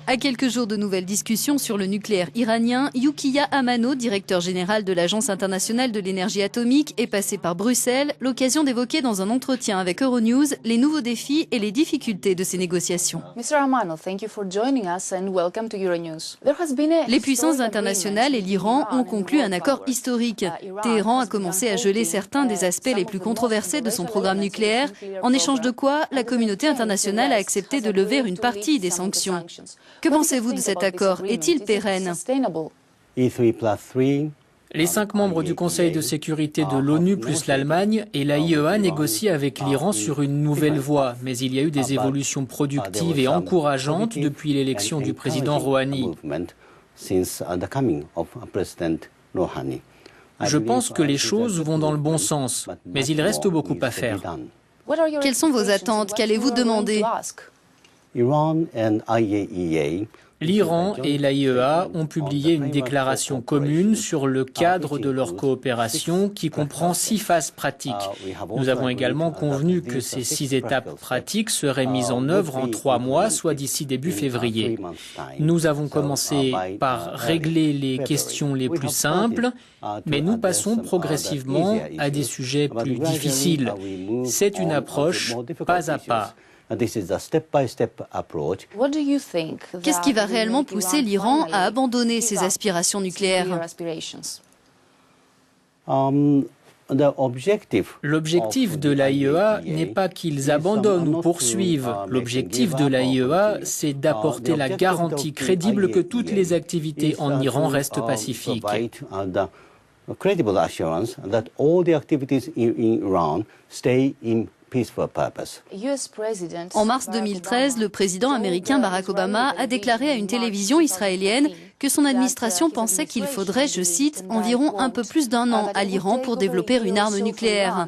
À quelques jours de nouvelles discussions sur le nucléaire iranien, Yukiya Amano, directeur général de l'Agence internationale de l'énergie atomique, est passé par Bruxelles, l'occasion d'évoquer dans un entretien avec Euronews les nouveaux défis et les difficultés de ces négociations. Les puissances internationales et l'Iran ont conclu un accord historique. Téhéran a commencé à geler certains des aspects les plus controversés de son programme nucléaire, en échange de quoi la communauté internationale a accepté de lever une partie des sanctions. Que pensez-vous de cet accord? Est-il pérenne? Les 5 membres du Conseil de sécurité de l'ONU plus l'Allemagne et l'AIEA négocient avec l'Iran sur une nouvelle voie, mais il y a eu des évolutions productives et encourageantes depuis l'élection du président Rouhani. Je pense que les choses vont dans le bon sens, mais il reste beaucoup à faire. Quelles sont vos attentes? Qu'allez-vous demander? L'Iran et l'AIEA ont publié une déclaration commune sur le cadre de leur coopération qui comprend 6 phases pratiques. Nous avons également convenu que ces 6 étapes pratiques seraient mises en œuvre en 3 mois, soit d'ici début février. Nous avons commencé par régler les questions les plus simples, mais nous passons progressivement à des sujets plus difficiles. C'est une approche pas à pas. Qu'est-ce qui va réellement pousser l'Iran à abandonner ses aspirations nucléaires? L'objectif de l'AIEA n'est pas qu'ils abandonnent ou poursuivent. L'objectif de l'AIEA, c'est d'apporter la garantie crédible que toutes les activités en Iran restent pacifiques. En mars 2013, le président américain Barack Obama a déclaré à une télévision israélienne que son administration pensait qu'il faudrait, je cite, environ un peu plus d'1 an à l'Iran pour développer une arme nucléaire.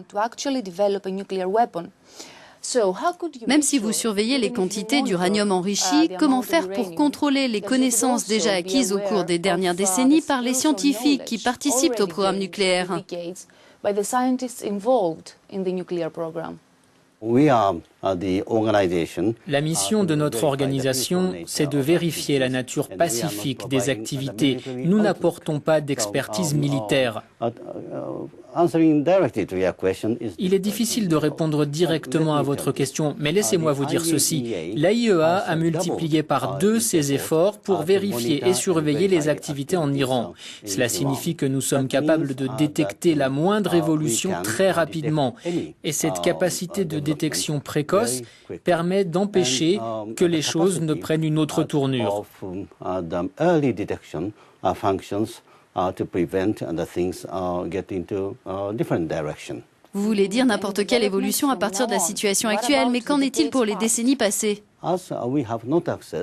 Même si vous surveillez les quantités d'uranium enrichi, comment faire pour contrôler les connaissances déjà acquises au cours des dernières décennies par les scientifiques qui participent au programme nucléaire? La mission de notre organisation, c'est de vérifier la nature pacifique des activités. Nous n'apportons pas d'expertise militaire. Il est difficile de répondre directement à votre question, mais laissez-moi vous dire ceci. L'AIEA a multiplié par 2 ses efforts pour vérifier et surveiller les activités en Iran. Cela signifie que nous sommes capables de détecter la moindre évolution très rapidement. Et cette capacité de détection précoce permet d'empêcher que les choses ne prennent une autre tournure. Vous voulez dire n'importe quelle évolution à partir de la situation actuelle, mais qu'en est-il pour les décennies passées?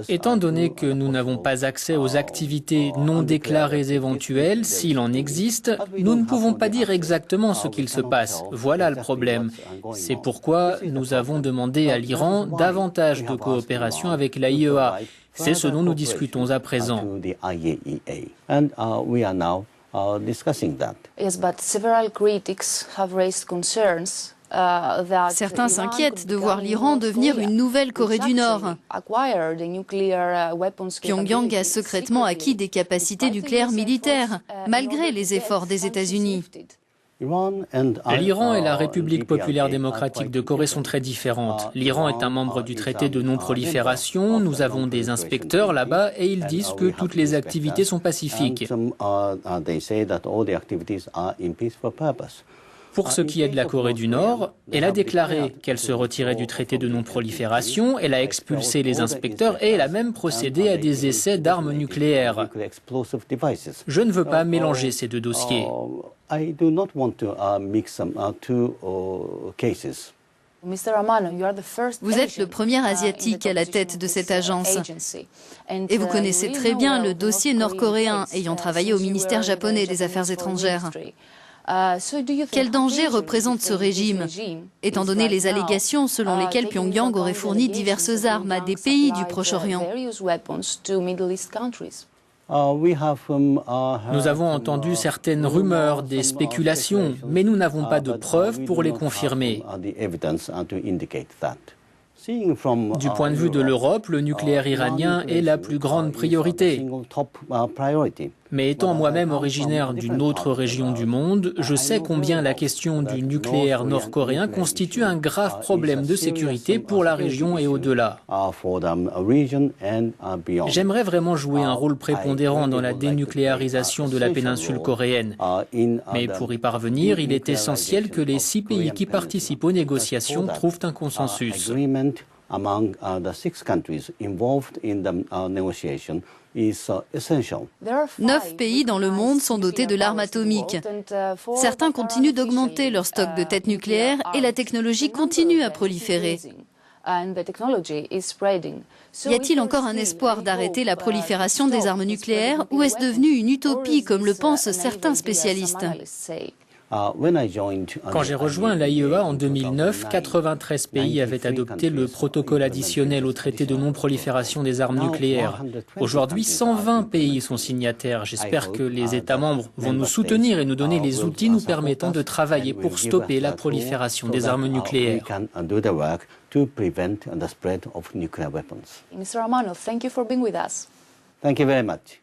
Étant donné que nous n'avons pas accès aux activités non déclarées éventuelles, s'il en existe, nous ne pouvons pas dire exactement ce qu'il se passe. Voilà le problème. C'est pourquoi nous avons demandé à l'Iran davantage de coopération avec l'AIEA. C'est ce dont nous discutons à présent. Certains s'inquiètent de voir l'Iran devenir une nouvelle Corée du Nord. Pyongyang a secrètement acquis des capacités nucléaires militaires, malgré les efforts des États-Unis. L'Iran et la République populaire démocratique de Corée sont très différentes. L'Iran est un membre du traité de non-prolifération, nous avons des inspecteurs là-bas et ils disent que toutes les activités sont pacifiques. Pour ce qui est de la Corée du Nord, elle a déclaré qu'elle se retirait du traité de non-prolifération, elle a expulsé les inspecteurs et elle a même procédé à des essais d'armes nucléaires. Je ne veux pas mélanger ces 2 dossiers. Vous êtes le premier Asiatique à la tête de cette agence. Et vous connaissez très bien le dossier nord-coréen, ayant travaillé au ministère japonais des Affaires étrangères. Quel danger représente ce régime, étant donné les allégations selon lesquelles Pyongyang aurait fourni diverses armes à des pays du Proche-Orient? Nous avons entendu certaines rumeurs, des spéculations, mais nous n'avons pas de preuves pour les confirmer. Du point de vue de l'Europe, le nucléaire iranien est la plus grande priorité. Mais étant moi-même originaire d'une autre région du monde, je sais combien la question du nucléaire nord-coréen constitue un grave problème de sécurité pour la région et au-delà. J'aimerais vraiment jouer un rôle prépondérant dans la dénucléarisation de la péninsule coréenne. Mais pour y parvenir, il est essentiel que les 6 pays qui participent aux négociations trouvent un consensus. Among the 6 countries involved in the negotiation is essential. 9 pays dans le monde sont dotés de l'arme atomique. Certains continuent d'augmenter leur stock de têtes nucléaires et la technologie continue à proliférer. Y a-t-il encore un espoir d'arrêter la prolifération des armes nucléaires ou est-ce devenu une utopie comme le pensent certains spécialistes ? Quand j'ai rejoint l'AIEA en 2009, 93 pays avaient adopté le protocole additionnel au traité de non-prolifération des armes nucléaires. Aujourd'hui, 120 pays sont signataires. J'espère que les États membres vont nous soutenir et nous donner les outils nous permettant de travailler pour stopper la prolifération des armes nucléaires. Thank you very much.